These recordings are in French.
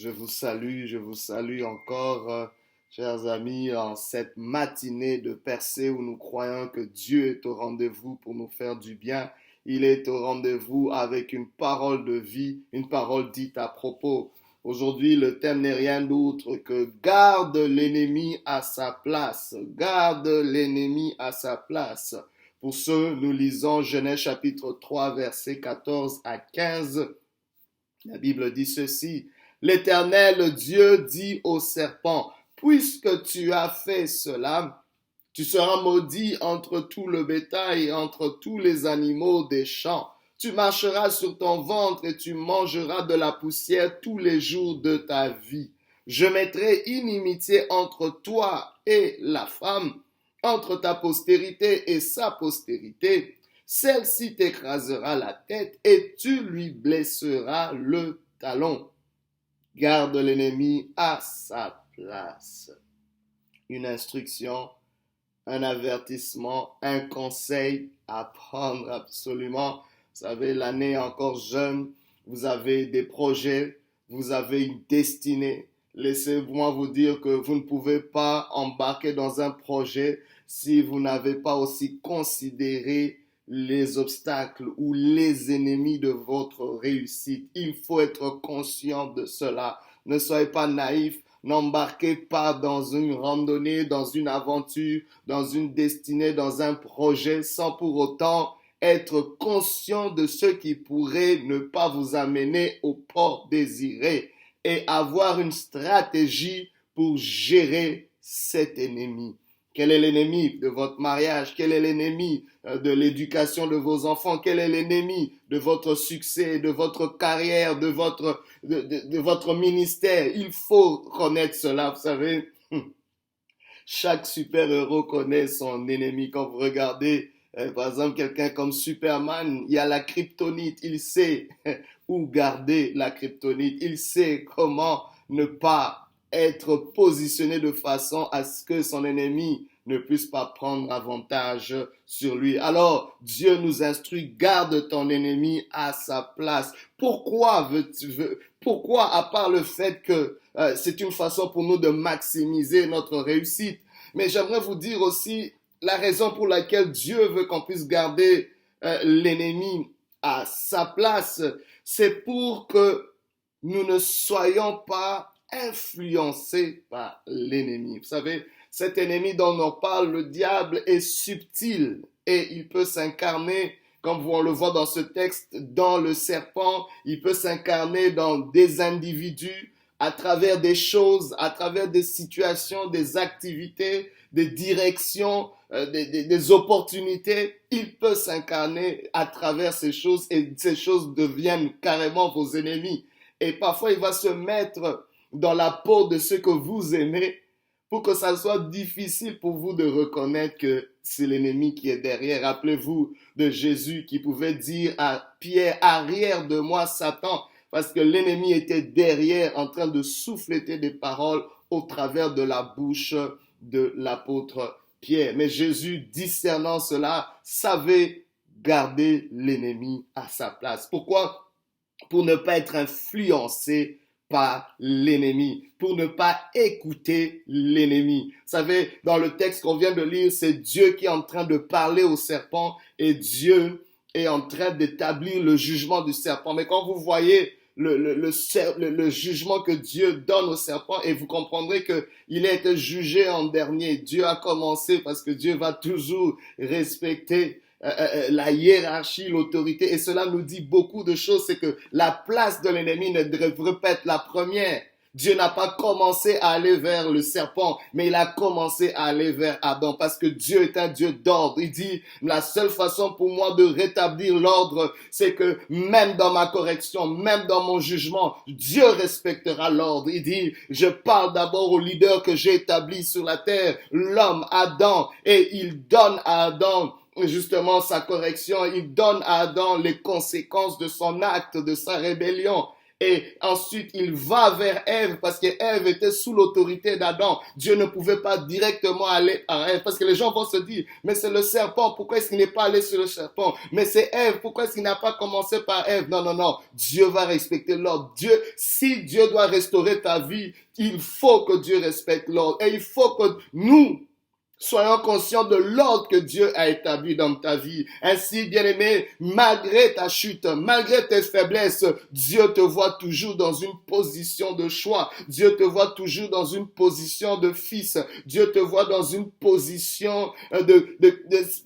Je vous salue encore, chers amis, en cette matinée de percée où nous croyons que Dieu est au rendez-vous pour nous faire du bien. Il est au rendez-vous avec une parole de vie, une parole dite à propos. Aujourd'hui, le thème n'est rien d'autre que garde l'ennemi à sa place. Garde l'ennemi à sa place. Pour ce, nous lisons Genèse chapitre 3, versets 14 à 15. La Bible dit ceci. L'Éternel Dieu dit au serpent, puisque tu as fait cela, tu seras maudit entre tout le bétail et entre tous les animaux des champs. Tu marcheras sur ton ventre et tu mangeras de la poussière tous les jours de ta vie. Je mettrai inimitié entre toi et la femme, entre ta postérité et sa postérité. Celle-ci t'écrasera la tête et tu lui blesseras le talon. Garde l'ennemi à sa place. Une instruction, un avertissement, un conseil à prendre absolument. Vous savez, l'année est encore jeune, vous avez des projets, vous avez une destinée. Laissez-moi vous dire que vous ne pouvez pas embarquer dans un projet si vous n'avez pas aussi considéré les obstacles ou les ennemis de votre réussite. Il faut être conscient de cela. Ne soyez pas naïfs. N'embarquez pas dans une randonnée, dans une aventure, dans une destinée, dans un projet sans pour autant être conscient de ce qui pourrait ne pas vous amener au port désiré et avoir une stratégie pour gérer cet ennemi. Quel est l'ennemi de votre mariage? Quel est l'ennemi de l'éducation de vos enfants? Quel est l'ennemi de votre succès, de votre carrière, de votre ministère? Il faut connaître cela, vous savez. Chaque super-héros connaît son ennemi. Quand vous regardez, par exemple, quelqu'un comme Superman, il y a la kryptonite. Il sait où garder la kryptonite. Il sait comment ne pas être positionné de façon à ce que son ennemi ne puisse pas prendre avantage sur lui. Alors, Dieu nous instruit, garde ton ennemi à sa place. Pourquoi, à part le fait que c'est une façon pour nous de maximiser notre réussite, mais j'aimerais vous dire aussi la raison pour laquelle Dieu veut qu'on puisse garder l'ennemi à sa place, c'est pour que nous ne soyons pas influencés par l'ennemi. Vous savez, cet ennemi dont on parle, le diable, est subtil et il peut s'incarner, comme on le voit dans ce texte, dans le serpent. Il peut s'incarner dans des individus à travers des choses, à travers des situations, des activités, des directions, des opportunités. Il peut s'incarner à travers ces choses et ces choses deviennent carrément vos ennemis. Et parfois, il va se mettre dans la peau de ceux que vous aimez pour que ça soit difficile pour vous de reconnaître que c'est l'ennemi qui est derrière. Rappelez-vous de Jésus qui pouvait dire à Pierre, arrière de moi Satan, parce que l'ennemi était derrière en train de souffleter des paroles au travers de la bouche de l'apôtre Pierre. Mais Jésus, discernant cela, savait garder l'ennemi à sa place. Pourquoi? Pour ne pas être influencé par l'ennemi, pour ne pas écouter l'ennemi. Vous savez, dans le texte qu'on vient de lire, c'est Dieu qui est en train de parler au serpent et Dieu est en train d'établir le jugement du serpent. Mais quand vous voyez le jugement que Dieu donne au serpent, et vous comprendrez qu'il a été jugé en dernier. Dieu a commencé parce que Dieu va toujours respecter la hiérarchie, l'autorité, et cela nous dit beaucoup de choses. C'est que la place de l'ennemi ne devrait pas être la première. Dieu n'a pas commencé à aller vers le serpent, mais il a commencé à aller vers Adam, parce que Dieu est un Dieu d'ordre. Il dit, la seule façon pour moi de rétablir l'ordre, c'est que même dans ma correction, même dans mon jugement, Dieu respectera l'ordre. Il dit, je parle d'abord au leader que j'ai établi sur la terre, l'homme, Adam, et il donne à Adam justement sa correction, il donne à Adam les conséquences de son acte, de sa rébellion. et ensuite il va vers Ève parce que Ève était sous l'autorité d'Adam. Dieu ne pouvait pas directement aller à Ève parce que les gens vont se dire, mais c'est le serpent, pourquoi est-ce qu'il n'est pas allé sur le serpent? Mais c'est Ève, pourquoi est-ce qu'il n'a pas commencé par Ève? Non, non, non, Dieu va respecter l'ordre. Si Dieu doit restaurer ta vie, il faut que Dieu respecte l'ordre et il faut que nous soyons conscients de l'ordre que Dieu a établi dans ta vie. Ainsi, bien-aimé, malgré ta chute, malgré tes faiblesses, Dieu te voit toujours dans une position de choix. Dieu te voit toujours dans une position de fils. Dieu te voit dans une position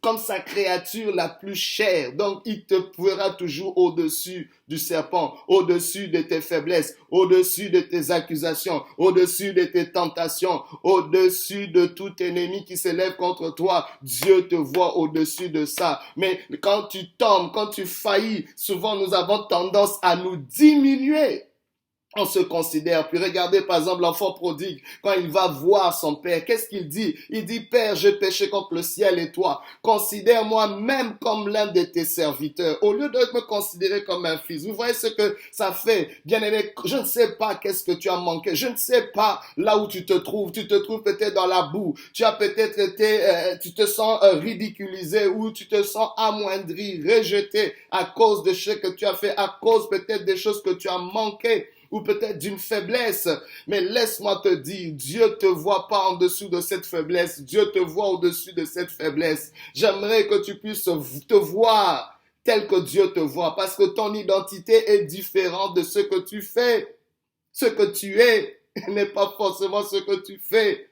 comme sa créature la plus chère. Donc, il te verra toujours au-dessus du serpent, au-dessus de tes faiblesses, au-dessus de tes accusations, au-dessus de tes tentations, au-dessus de tout ennemi qui s'élève contre toi. Dieu te voit au-dessus de ça. Mais quand tu tombes, quand tu faillis, souvent nous avons tendance à nous diminuer. On se considère. Puis regardez par exemple l'enfant prodigue, quand il va voir son père, qu'est-ce qu'il dit? Il dit, Père, j'ai péché contre le ciel et toi. Considère-moi même comme l'un de tes serviteurs. Au lieu de me considérer comme un fils. Vous voyez ce que ça fait? Bien-aimé, je ne sais pas qu'est-ce que tu as manqué. Je ne sais pas là où tu te trouves. Tu te trouves peut-être dans la boue. Tu as peut-être été, tu te sens ridiculisé ou tu te sens amoindri, rejeté à cause de ce que tu as fait, à cause peut-être des choses que tu as manquées, ou peut-être d'une faiblesse. Mais laisse-moi te dire, Dieu te voit pas en dessous de cette faiblesse. Dieu te voit au-dessus de cette faiblesse. J'aimerais que tu puisses te voir tel que Dieu te voit, parce que ton identité est différente de ce que tu fais. Ce que tu es n'est pas forcément ce que tu fais.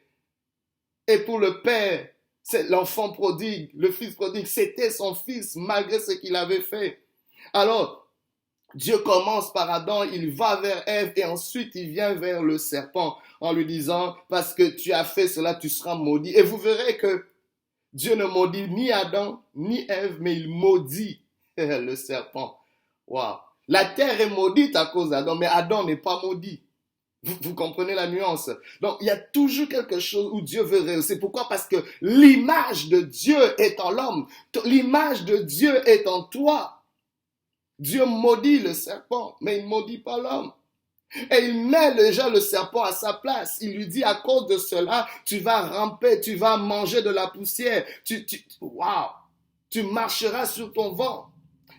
Et pour le Père, c'est l'enfant prodigue, le fils prodigue, c'était son fils malgré ce qu'il avait fait. Alors, Dieu commence par Adam, il va vers Ève et ensuite il vient vers le serpent en lui disant, parce que tu as fait cela, tu seras maudit. Et vous verrez que Dieu ne maudit ni Adam ni Ève, mais il maudit le serpent. Waouh! La terre est maudite à cause d'Adam, mais Adam n'est pas maudit. Vous comprenez la nuance? Donc, il y a toujours quelque chose où Dieu veut réussir. Pourquoi? Parce que l'image de Dieu est en l'homme. L'image de Dieu est en toi. Dieu maudit le serpent, mais il ne maudit pas l'homme. Et il met déjà le serpent à sa place. Il lui dit, à cause de cela, tu vas ramper, tu vas manger de la poussière. Waouh! Tu marcheras sur ton ventre.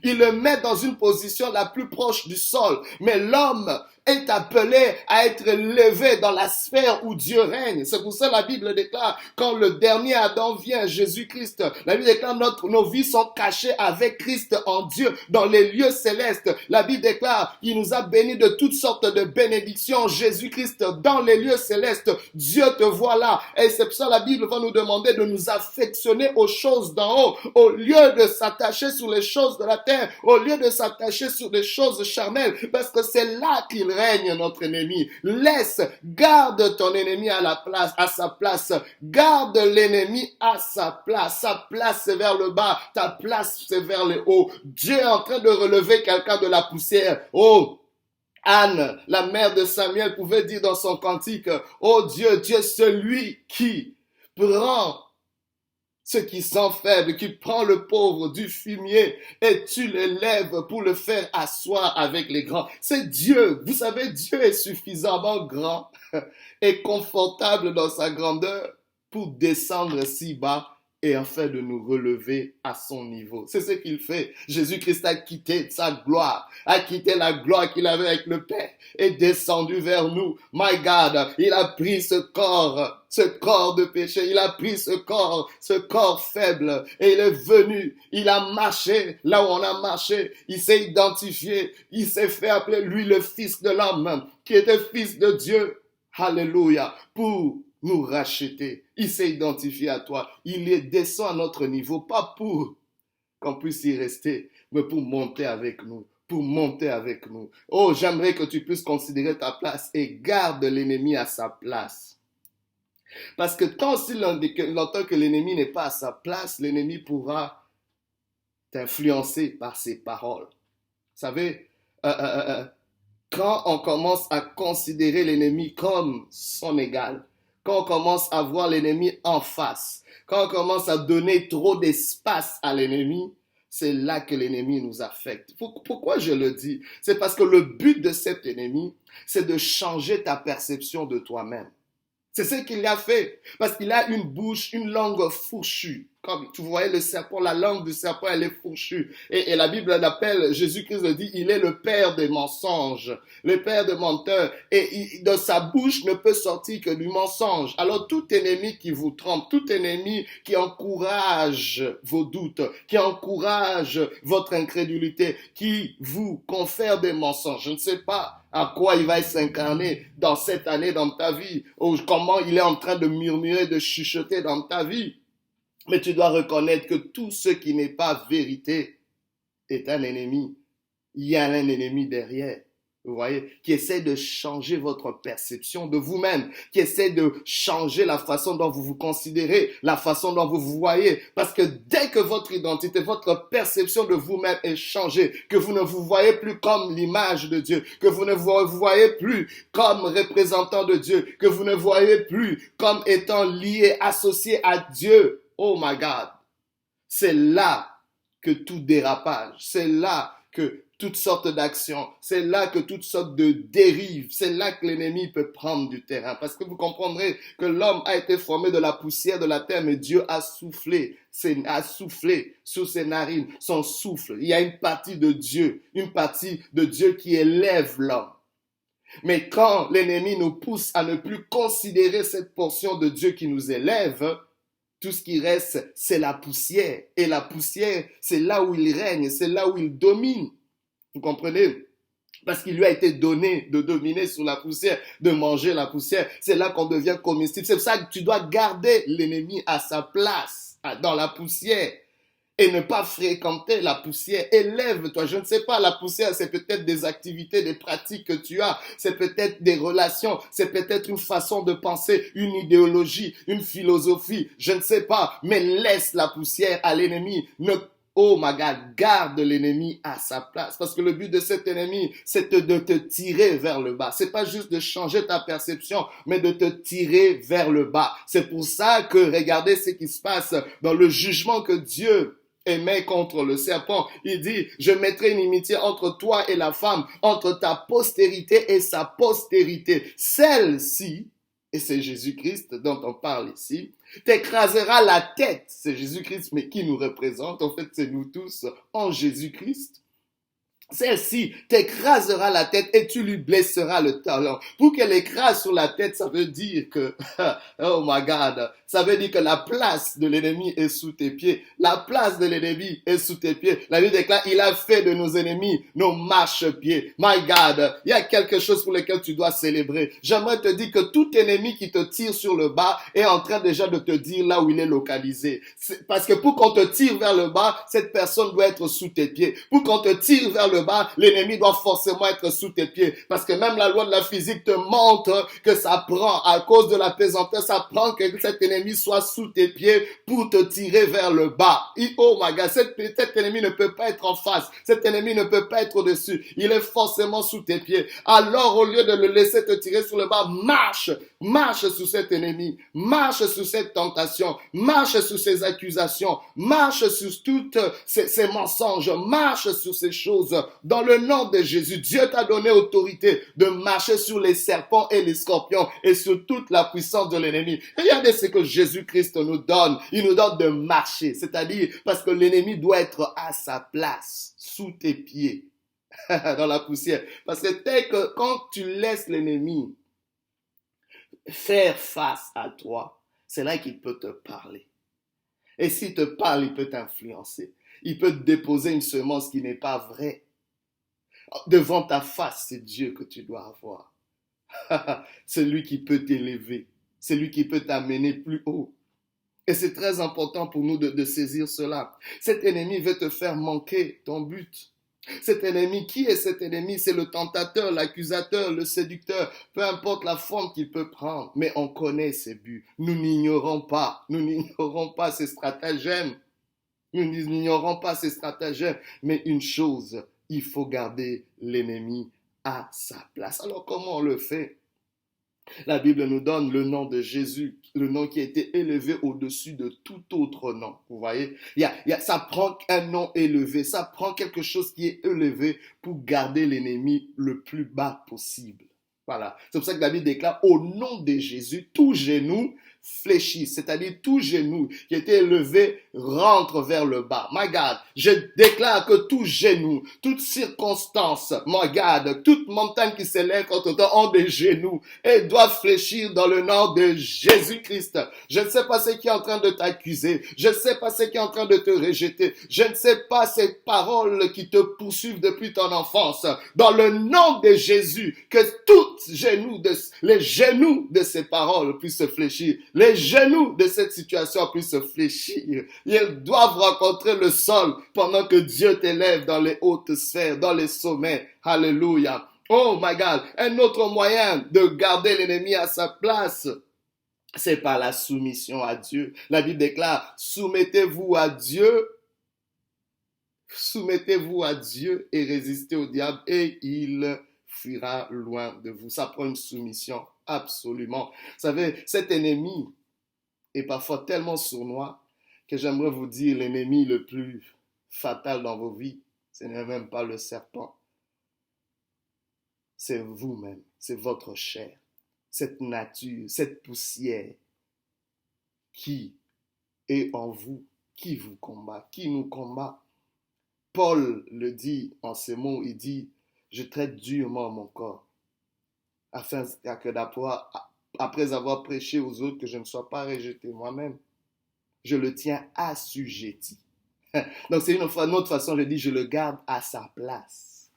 Il le met dans une position la plus proche du sol. Mais l'homme est appelé à être élevé dans la sphère où Dieu règne. C'est pour ça que la Bible déclare, quand le dernier Adam vient, Jésus-Christ, la Bible déclare nos vies sont cachées avec Christ en Dieu, dans les lieux célestes. La Bible déclare, il nous a bénis de toutes sortes de bénédictions. Jésus-Christ dans les lieux célestes. Dieu te voit là. Et c'est pour ça que la Bible va nous demander de nous affectionner aux choses d'en haut, au lieu de s'attacher sur les choses de la terre, au lieu de s'attacher sur des choses charnelles, parce que c'est là qu'il règne notre ennemi. Garde ton ennemi à sa place. Garde l'ennemi à sa place. Sa place c'est vers le bas, ta place c'est vers le haut. Dieu est en train de relever quelqu'un de la poussière. Oh, Anne, la mère de Samuel, pouvait dire dans son cantique, oh Dieu, tu es celui qui prend ceux qui sont faibles, qui prend le pauvre du fumier et tu l'élèves pour le faire asseoir avec les grands. C'est Dieu. Vous savez, Dieu est suffisamment grand et confortable dans sa grandeur pour descendre si bas et afin de nous relever à son niveau. C'est ce qu'il fait. Jésus-Christ a quitté sa gloire, a quitté la gloire qu'il avait avec le Père et descendu vers nous. My God, il a pris ce corps de péché, il a pris ce corps faible et il est venu, il a marché là où on a marché, il s'est identifié, il s'est fait appeler lui le Fils de l'homme, qui était Fils de Dieu. Alléluia, pour nous racheter. Il s'est identifié à toi. Il descend à notre niveau, pas pour qu'on puisse y rester, mais pour monter avec nous. Pour monter avec nous. Oh, j'aimerais que tu puisses considérer ta place et garde l'ennemi à sa place. Parce que tant aussi longtemps que l'ennemi n'est pas à sa place, l'ennemi pourra t'influencer par ses paroles. Vous savez, quand on commence à considérer l'ennemi comme son égal, quand on commence à voir l'ennemi en face, quand on commence à donner trop d'espace à l'ennemi, c'est là que l'ennemi nous affecte. Pourquoi je le dis? C'est parce que le but de cet ennemi, c'est de changer ta perception de toi-même. C'est ce qu'il a fait. Parce qu'il a une bouche, une langue fourchue. Comme tu voyais le serpent, la langue du serpent, elle est fourchue. Et la Bible l'appelle, Jésus-Christ le dit, il est le père des mensonges, le père des menteurs. Et de sa bouche ne peut sortir que du mensonge. Alors tout ennemi qui vous trompe, tout ennemi qui encourage vos doutes, qui encourage votre incrédulité, qui vous confère des mensonges, je ne sais pas à quoi il va s'incarner dans cette année dans ta vie, ou comment il est en train de murmurer, de chuchoter dans ta vie. Mais tu dois reconnaître que tout ce qui n'est pas vérité est un ennemi. Il y a un ennemi derrière, vous voyez, qui essaie de changer votre perception de vous-même, qui essaie de changer la façon dont vous vous considérez, la façon dont vous vous voyez. Parce que dès que votre identité, votre perception de vous-même est changée, que vous ne vous voyez plus comme l'image de Dieu, que vous ne vous voyez plus comme représentant de Dieu, que vous ne voyez plus comme étant lié, associé à Dieu, oh my God, c'est là que tout dérapage, c'est là que toutes sortes d'actions, c'est là que toutes sortes de dérives, c'est là que l'ennemi peut prendre du terrain. Parce que vous comprendrez que l'homme a été formé de la poussière de la terre, mais Dieu a soufflé sous ses narines, son souffle. Il y a une partie de Dieu qui élève l'homme. Mais quand l'ennemi nous pousse à ne plus considérer cette portion de Dieu qui nous élève, tout ce qui reste, c'est la poussière. Et la poussière, c'est là où il règne, c'est là où il domine. Vous comprenez? Parce qu'il lui a été donné de dominer sur la poussière, de manger la poussière. C'est là qu'on devient comestible. C'est pour ça que tu dois garder l'ennemi à sa place, dans la poussière. Et ne pas fréquenter la poussière. Élève-toi. Je ne sais pas, la poussière, c'est peut-être des activités, des pratiques que tu as. C'est peut-être des relations. C'est peut-être une façon de penser, une idéologie, une philosophie. Je ne sais pas. Mais laisse la poussière à l'ennemi. Oh my God, garde l'ennemi à sa place. Parce que le but de cet ennemi, c'est de te tirer vers le bas. C'est pas juste de changer ta perception, mais de te tirer vers le bas. C'est pour ça que regardez ce qui se passe dans le jugement que Dieu émet contre le serpent. Il dit, je mettrai une inimitié entre toi et la femme, entre ta postérité et sa postérité. Celle-ci, et c'est Jésus-Christ dont on parle ici, t'écrasera la tête. C'est Jésus-Christ, mais qui nous représente? En fait, c'est nous tous en Jésus-Christ. Celle-ci t'écrasera la tête et tu lui blesseras le talon. Pour qu'elle écrase sur la tête, ça veut dire que, oh my God, ça veut dire que la place de l'ennemi est sous tes pieds. La place de l'ennemi est sous tes pieds. La Bible déclare, il a fait de nos ennemis nos marchepieds. My God, il y a quelque chose pour lequel tu dois célébrer. J'aimerais te dire que tout ennemi qui te tire sur le bas est en train déjà de te dire là où il est localisé. Parce que pour qu'on te tire vers le bas, cette personne doit être sous tes pieds. Pour qu'on te tire vers le bas, l'ennemi doit forcément être sous tes pieds. Parce que même la loi de la physique te montre que ça prend, à cause de la pesanteur, ça prend que cet ennemi soit sous tes pieds pour te tirer vers le bas. Oh my God, cet ennemi ne peut pas être en face. Cet ennemi ne peut pas être au-dessus. Il est forcément sous tes pieds. Alors, au lieu de le laisser te tirer sur le bas, marche sous cet ennemi. Marche sous cette tentation. Marche sous ces accusations. Marche sous toutes ces mensonges. Marche sous ces choses. Dans le nom de Jésus, Dieu t'a donné autorité de marcher sur les serpents et les scorpions et sur toute la puissance de l'ennemi. Regardez ce que Jésus-Christ nous donne. Il nous donne de marcher, c'est-à-dire parce que l'ennemi doit être à sa place, sous tes pieds, dans la poussière. Parce que quand tu laisses l'ennemi faire face à toi, c'est là qu'il peut te parler. Et s'il te parle, il peut t'influencer. Il peut te déposer une semence qui n'est pas vraie. Devant ta face, c'est Dieu que tu dois avoir. C'est lui qui peut t'élever. C'est lui qui peut t'amener plus haut. Et c'est très important pour nous de saisir cela. Cet ennemi veut te faire manquer ton but. Cet ennemi, qui est cet ennemi? C'est le tentateur, l'accusateur, le séducteur, peu importe la forme qu'il peut prendre. Mais on connaît ses buts. Nous n'ignorons pas ses stratagèmes. Nous n'ignorons pas ses stratagèmes. Mais une chose, il faut garder l'ennemi à sa place. Alors comment on le fait? La Bible nous donne le nom de Jésus, le nom qui a été élevé au-dessus de tout autre nom. Vous voyez, ça prend un nom élevé, ça prend quelque chose qui est élevé pour garder l'ennemi le plus bas possible. Voilà. C'est pour ça que la Bible déclare au nom de Jésus, tout genou fléchit, c'est-à-dire tout genou qui était élevé rentre vers le bas. My God, je déclare que tout genou, toute circonstance, my God, toute montagne qui s'élève contre toi ont des genoux et doivent fléchir dans le nom de Jésus-Christ. Je ne sais pas ce qui est en train de t'accuser, je ne sais pas ce qui est en train de te rejeter, je ne sais pas ces paroles qui te poursuivent depuis ton enfance. Dans le nom de Jésus, que les genoux de ces paroles puissent se fléchir, les genoux de cette situation puissent se fléchir. Ils doivent rencontrer le sol pendant que Dieu t'élève dans les hautes sphères, dans les sommets. Alléluia. Oh my God. Un autre moyen de garder l'ennemi à sa place, c'est par la soumission à Dieu. La Bible déclare, soumettez-vous à Dieu et résistez au diable et il fuira loin de vous. Ça prend une soumission, absolument. Vous savez, cet ennemi est parfois tellement sournois que j'aimerais vous dire l'ennemi le plus fatal dans vos vies, ce n'est même pas le serpent. C'est vous-même, c'est votre chair, cette nature, cette poussière qui est en vous, qui vous combat, qui nous combat. Paul le dit en ces mots, il dit, je traite durement mon corps, afin que après avoir prêché aux autres, que je ne sois pas rejeté moi-même. Je le tiens assujetti. Donc c'est une autre façon de dire, je le garde à sa place.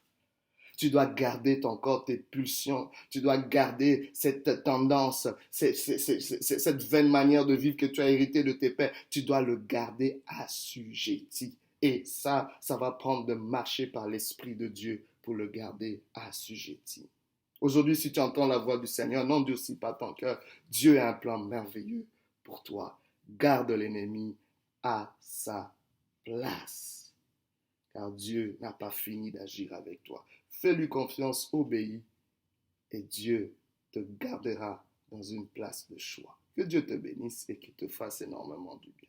Tu dois garder ton corps, tes pulsions. Tu dois garder cette tendance, cette vaine manière de vivre que tu as hérité de tes pères. Tu dois le garder assujetti. Et ça va prendre de marcher par l'Esprit de Dieu pour le garder assujetti. Aujourd'hui, si tu entends la voix du Seigneur, n'endurcis pas ton cœur. Dieu a un plan merveilleux pour toi. Garde l'ennemi à sa place. Car Dieu n'a pas fini d'agir avec toi. Fais-lui confiance, obéis, et Dieu te gardera dans une place de choix. Que Dieu te bénisse et qu'il te fasse énormément du bien.